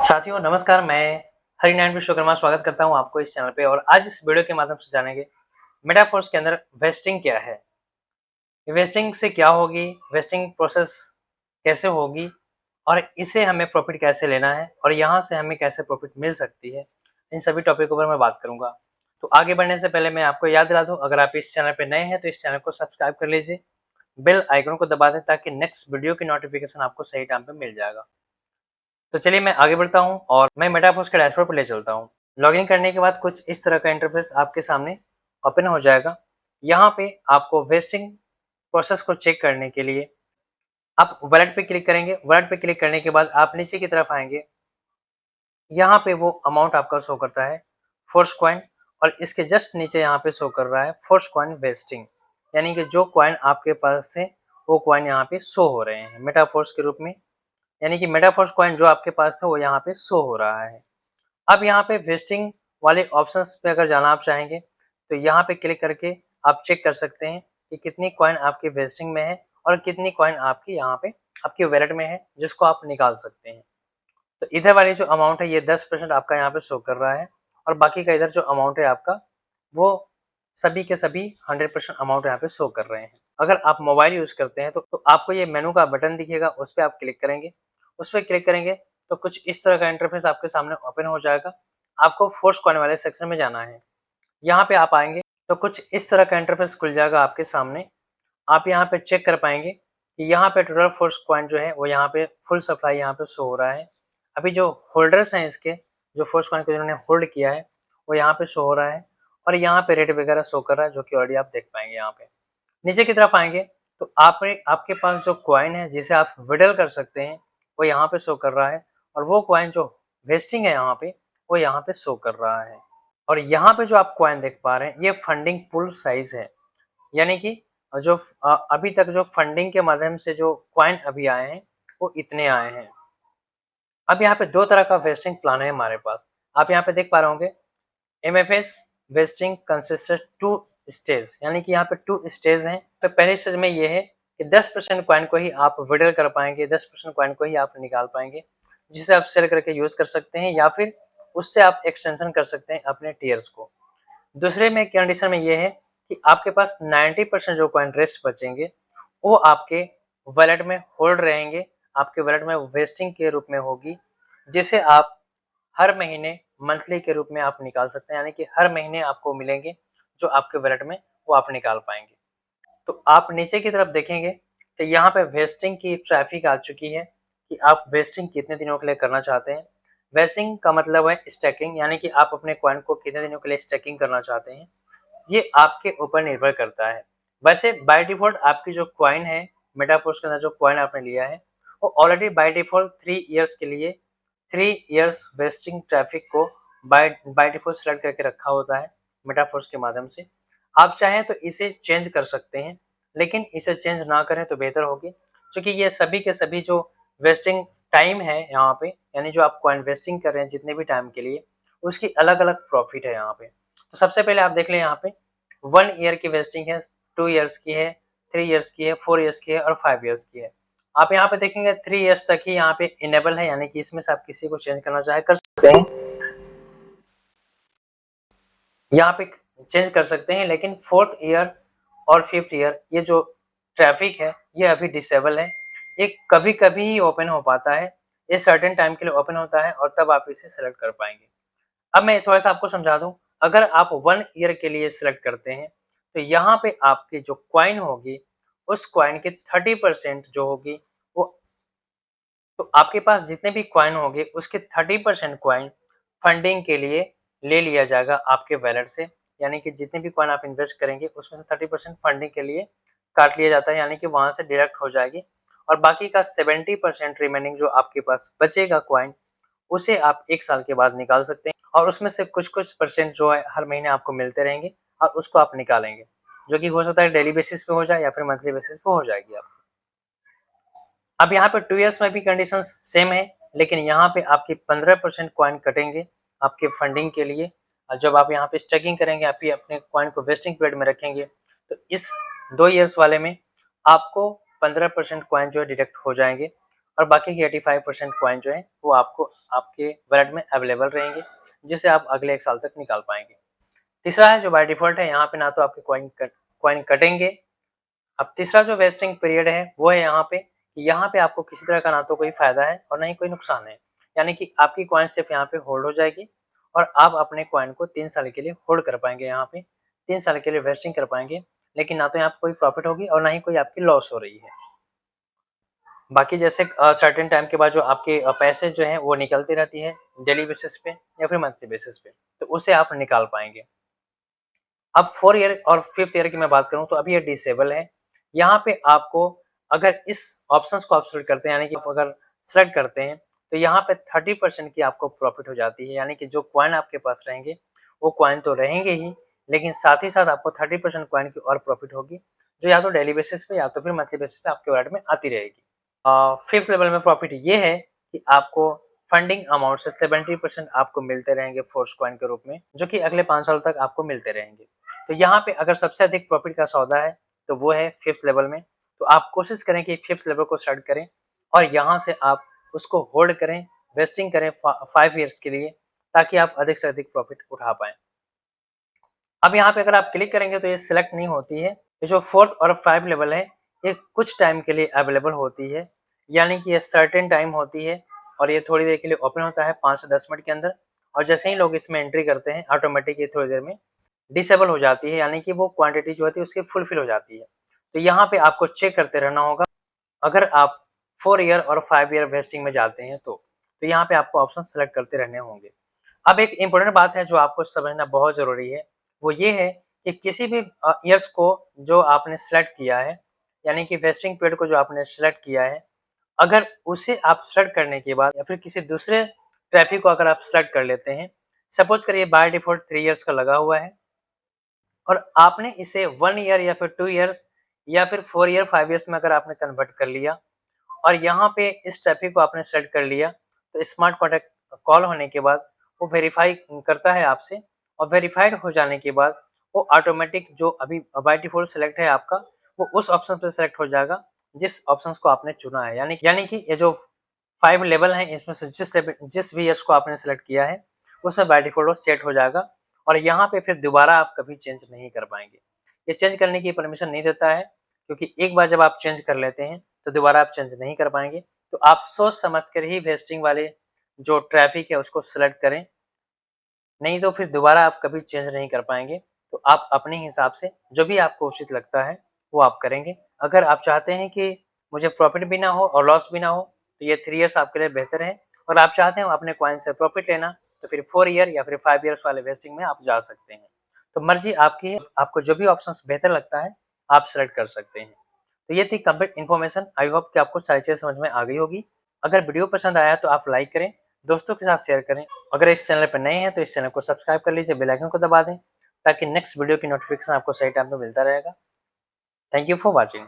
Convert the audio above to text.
साथियों नमस्कार, मैं हरिनारायण विश्वकर्मा स्वागत करता हूं आपको इस चैनल पे। और आज इस वीडियो के माध्यम से जानेंगे मेटाफोर्स के अंदर वेस्टिंग क्या है, वेस्टिंग से क्या होगी, वेस्टिंग प्रोसेस कैसे होगी और इसे हमें प्रॉफिट कैसे लेना है और यहाँ से हमें कैसे प्रॉफिट मिल सकती है। इन सभी टॉपिकों पर मैं बात करूंगा। तो आगे बढ़ने से पहले मैं आपको याद दिला दूं, अगर आप इस चैनल पे नए हैं तो इस चैनल को सब्सक्राइब कर लीजिए, बेल आइकन को दबा दें ताकि नेक्स्ट वीडियो की नोटिफिकेशन आपको सही टाइम पे मिल जाएगा। तो चलिए मैं आगे बढ़ता हूं और मैं मेटाफोर्स के डैशबोर्ड पर ले चलता हूं। लॉगिन करने के बाद कुछ इस तरह का इंटरफेस आपके सामने ओपन हो जाएगा। यहाँ पे आपको वेस्टिंग प्रोसेस को चेक करने के लिए आप वॉलेट पे क्लिक करेंगे। वॉलेट पे क्लिक करने के बाद आप नीचे की तरफ आएंगे। यहाँ पे वो अमाउंट आपका शो करता है फोर्स कॉइन, और इसके जस्ट नीचे यहाँ पे शो कर रहा है फोर्स कॉइन वेस्टिंग, यानी कि जो कॉइन आपके पास थे वो कॉइन यहाँ पे शो हो रहे हैं मेटाफोर्स के रूप में, यानी कि मेटाफोर्स कॉइन जो आपके पास था वो यहाँ पे शो हो रहा है। अब यहाँ पे वेस्टिंग वाले ऑप्शंस पे अगर जाना आप चाहेंगे तो यहाँ पे क्लिक करके आप चेक कर सकते हैं कि कितनी कॉइन आपकी वेस्टिंग में है और कितनी कॉइन आपकी यहाँ पे आपकी वैलेट में है जिसको आप निकाल सकते हैं। तो इधर वाली जो अमाउंट है ये 10% आपका यहाँ पे शो कर रहा है, और बाकी का इधर जो अमाउंट है आपका वो सभी के सभी 100% अमाउंट यहाँ पे शो कर रहे हैं। अगर आप मोबाइल यूज करते हैं तो आपको ये मेनू का बटन दिखेगा, उस पर आप क्लिक करेंगे। उस पर क्लिक करेंगे तो कुछ इस तरह का इंटरफेस आपके सामने ओपन हो जाएगा। आपको फोर्स कॉइन वाले सेक्शन में जाना है। यहाँ पे आप आएंगे तो कुछ इस तरह का इंटरफेस खुल जाएगा आपके सामने। आप यहाँ पे चेक कर पाएंगे कि यहाँ पे टोटल फोर्स कॉइन जो है वो यहाँ पे फुल सप्लाई यहाँ पे शो हो रहा है। अभी जो होल्डर्स हैं इसके, जो फोर्स कॉइन को जिन्होंने होल्ड किया है वो यहाँ पे शो हो रहा है, और यहाँ पे रेट वगैरह शो कर रहा है जो कि ऑलरेडी आप देख पाएंगे। यहाँ पे नीचे की तरफ आएंगे तो आपके पास जो कॉइन है जिसे आप विड्रॉल कर सकते हैं वो यहाँ पे शो कर रहा है, और वो कॉइन जो वेस्टिंग है यहाँ पे वो यहाँ पे शो कर रहा है। और यहाँ पे जो आप कॉइन देख पा रहे हैं ये फंडिंग पुल साइज है, यानी कि जो अभी तक जो फंडिंग के माध्यम से जो कॉइन अभी आए हैं वो इतने आए हैं। अब यहाँ पे दो तरह का वेस्टिंग प्लान है हमारे पास। आप यहाँ पे देख पा रहे होंगे MFS wasting consist two stage, यानी कि यहाँ पे टू स्टेज हैं। तो पहले स्टेज में ये है कि 10% कॉइन को ही आप विड्रॉल कर पाएंगे, 10% कॉइन को ही आप निकाल पाएंगे, जिसे आप सेल करके यूज कर सकते हैं या फिर उससे आप एक्सटेंशन कर सकते हैं अपने टीयर्स को। दूसरे में कंडीशन में ये है कि आपके पास 90% जो कॉइन रेस्ट बचेंगे वो आपके वॉलेट में होल्ड रहेंगे, आपके वॉलेट में वेस्टिंग के रूप में होगी, जिसे आप हर महीने मंथली के रूप में आप निकाल सकते हैं, यानी कि हर महीने आपको मिलेंगे जो आपके वॉलेट में वो आप निकाल पाएंगे। तो आप नीचे की तरफ देखेंगे तो यहाँ पे वेस्टिंग की ट्रैफिक आ चुकी है कि आप वेस्टिंग कितने दिनों के लिए करना चाहते हैं। वेस्टिंग का मतलब है स्टैकिंग, यानी कि आप अपने कॉइन को कितने दिनों के लिए स्टैकिंग करना चाहते हैं, ये आपके ऊपर निर्भर करता है। वैसे बाय डिफॉल्ट आपकी जो कॉइन है मेटाफोर्स के अंदर जो कॉइन आपने लिया है वो ऑलरेडी बाय डिफॉल्ट 3 इयर्स के लिए 3 इयर्स वेस्टिंग ट्रैफिक को बाय डिफॉल्ट सेलेक्ट करके रखा होता है मेटाफोर्स के माध्यम से। आप चाहें तो इसे चेंज कर सकते हैं, लेकिन इसे चेंज ना करें तो बेहतर होगी, क्योंकि ये सभी के सभी जो वेस्टिंग टाइम है यहाँ पे, यानी जो आप कॉइन वेस्टिंग कर रहे हैं जितने भी टाइम के लिए, उसकी अलग अलग प्रॉफिट है यहाँ पे। तो सबसे पहले आप देख लें यहाँ पे 1 ईयर की वेस्टिंग है, 2 इयर्स की है, 3 इयर्स की है, 4 इयर्स की है और 5 इयर्स की है। आप यहाँ पे देखेंगे 3 इयर्स तक ही यहाँ पे इनेबल है, यानी कि इसमें से आप किसी को चेंज करना चाहे कर सकते हैं, यहाँ पे चेंज कर सकते हैं। लेकिन 4th ईयर और 5th ईयर ये जो ट्रैफिक है ये अभी डिसेबल है, ये कभी कभी ही ओपन हो पाता है, ये सर्टेन टाइम के लिए ओपन होता है और तब आप इसे सेलेक्ट कर पाएंगे। अब मैं थोड़ा सा आपको समझा दूं, अगर आप 1 ईयर के लिए सिलेक्ट करते हैं तो यहाँ पे आपकी जो कॉइन होगी उस कॉइन की 30% जो होगी वो, तो आपके पास जितने भी कॉइन होंगे उसके 30% कॉइन फंडिंग के लिए ले लिया जाएगा आपके वैलेट से, यानी कि जितने भी कॉइन आप इन्वेस्ट करेंगे उसमें से 30% फंडिंग के लिए काट लिया जाता है, यानी कि वहां से डायरेक्ट हो जाएगी। और बाकी का 70% रिमेनिंग जो आपके पास बचेगा कॉइन, उसे आप 1 साल के बाद निकाल सकते हैं, और उसमें से कुछ कुछ परसेंट जो है हर महीने आपको मिलते रहेंगे और उसको आप निकालेंगे, जो कि हो सकता है डेली बेसिस पे हो जाए या फिर मंथली बेसिस पे हो जाएगी आप। अब यहाँ पे 2 इयर्स में भी कंडीशन सेम है, लेकिन यहाँ पे आपकी 15% कॉइन कटेंगे आपके फंडिंग के लिए। जब आप यहाँ पे स्टैकिंग करेंगे, आप ही अपने कॉइन को वेस्टिंग पीरियड में रखेंगे, तो इस 2 इयर्स वाले में आपको 15% कॉइन जो है डिडक्ट हो जाएंगे, और बाकी के 85% कॉइन जो है वो आपको आपके वॉलेट में अवेलेबल रहेंगे, जिसे आप अगले 1 साल तक निकाल पाएंगे। तीसरा है जो बाय डिफॉल्ट है, यहाँ पे ना तो आपके कॉइन कटेंगे। अब तीसरा जो वेस्टिंग पीरियड है वो है यहाँ पे, यहाँ पे आपको किसी तरह का ना तो कोई फायदा है और ना ही कोई नुकसान है, यानी कि आपकी कॉइन सिर्फ यहाँ पे होल्ड हो जाएगी और आप अपने कॉइन को 3 साल के लिए होल्ड कर पाएंगे, यहाँ पे 3 साल के लिए वेस्टिंग कर पाएंगे, लेकिन ना तो यहाँ पे कोई प्रॉफिट होगी और ना ही कोई आपकी लॉस हो रही है। बाकी जैसे सर्टेन टाइम के बाद जो आपके पैसे जो है वो निकलती रहती है डेली बेसिस पे या फिर मंथली बेसिस पे, तो उसे आप निकाल पाएंगे। अब 4 ईयर और 5th ईयर की मैं बात करूं तो अभी ये डिसेबल है। यहाँ पे आपको अगर इस ऑप्शंस को आप सिलेक्ट करते हैं, यानी कि आप अगर सिलेक्ट करते हैं तो यहाँ पे 30% की आपको प्रॉफिट हो जाती है, यानी कि जो कॉइन आपके पास रहेंगे वो कॉइन तो रहेंगे ही, लेकिन साथ ही साथ आपको 30% कॉइन की और प्रॉफिट होगी, जो या तो डेली बेसिस पे या तो फिर मंथली बेसिस पे आपके वॉलेट में आती रहेगी। 5th लेवल में प्रॉफिट ये है कि आपको फंडिंग अमाउंट से 70% आपको मिलते रहेंगे फोर्स कॉइन के रूप में, जो कि अगले 5 साल तक आपको मिलते रहेंगे। तो यहाँ पे अगर सबसे अधिक प्रॉफिट का सौदा है तो वो है 5th लेवल में, तो आप कोशिश करें कि 5th लेवल को स्टार्ट करें और यहाँ से आप उसको होल्ड करें, वेस्टिंग करें 5 ईयर्स के लिए, ताकि आप अधिक से अधिक प्रॉफिट उठा पाएं। अब यहाँ पे अगर आप क्लिक करेंगे तो ये सिलेक्ट नहीं होती है। ये जो 4th और 5 लेवल है ये कुछ टाइम के लिए अवेलेबल होती है, यानी कि ये सर्टेन टाइम होती है और ये थोड़ी देर के लिए ओपन होता है 5 से 10 मिनट के अंदर, और जैसे ही लोग इसमें एंट्री करते हैं ऑटोमेटिक ये थोड़ी देर में डिसेबल हो जाती है, यानी कि वो क्वांटिटी जो होती है उसकी फुलफिल हो जाती है। तो यहाँ पे आपको चेक करते रहना होगा अगर आप 4 ईयर और 5 ईयर वेस्टिंग में जाते हैं तो यहाँ पे आपको ऑप्शन सेलेक्ट करते रहने होंगे। अब एक इम्पोर्टेंट बात है जो आपको समझना बहुत जरूरी है, वो ये है कि किसी भी ईयर्स को जो आपने सेलेक्ट किया है, यानी कि वेस्टिंग पीरियड को जो आपने सेलेक्ट किया है, अगर उसे आप सेलेक्ट करने के बाद या फिर किसी दूसरे ट्रैफिक को अगर आप सेलेक्ट कर लेते हैं, सपोज करिए बाय डिफॉल्ट 3 ईयर्स का लगा हुआ है और आपने इसे 1 ईयर या फिर 2 ईयर्स या फिर 4 ईयर 5 ईयर्स में अगर आपने कन्वर्ट कर लिया और यहाँ पे इस ट्रैफिक को आपने सेलेक्ट कर लिया, तो स्मार्ट कॉन्ट्रैक्ट कॉल होने के बाद वो वेरीफाई करता है आपसे, और वेरीफाइड हो जाने के बाद वो ऑटोमेटिक जो अभी बाय डिफॉल्ट सेलेक्ट है आपका, वो उस ऑप्शन पे सेलेक्ट हो जाएगा जिस ऑप्शंस को आपने चुना है, यानी कि ये जो 5 लेवल हैं इसमें से जिस भी ईयर्स को आपने सेलेक्ट किया है उसमें बाय डिफॉल्ट सेट हो जाएगा, और यहाँ पे फिर दोबारा आप कभी चेंज नहीं कर पाएंगे। ये चेंज करने की परमिशन नहीं देता है, क्योंकि एक बार जब आप चेंज कर लेते हैं तो दोबारा आप चेंज नहीं कर पाएंगे। तो आप सोच समझ कर ही वेस्टिंग वाले जो ट्रैफिक है उसको सिलेक्ट करें, नहीं तो फिर दोबारा आप कभी चेंज नहीं कर पाएंगे। तो आप अपने हिसाब से जो भी आपको उचित लगता है वो आप करेंगे। अगर आप चाहते हैं कि मुझे प्रॉफिट भी ना हो और लॉस भी ना हो तो ये 3 ईयर्स आपके लिए बेहतर है, और आप चाहते हैं अपने कॉइन से प्रॉफिट लेना तो फिर 4 ईयर या फिर 5 ईयर्स वाले वेस्टिंग में आप जा सकते हैं। तो मर्जी आपकी है, आपको जो भी ऑप्शन बेहतर लगता है आप सेलेक्ट कर सकते हैं। तो ये थी कंप्लीट इन्फॉर्मेशन। आई होप कि आपको सारी चीजें समझ में आ गई होगी। अगर वीडियो पसंद आया तो आप लाइक करें, दोस्तों के साथ शेयर करें। अगर इस चैनल पर नए हैं तो इस चैनल को सब्सक्राइब कर लीजिए, बेल आइकन को दबा दें ताकि नेक्स्ट वीडियो की नोटिफिकेशन आपको सही टाइम पे मिलता रहेगा। Thank you for watching.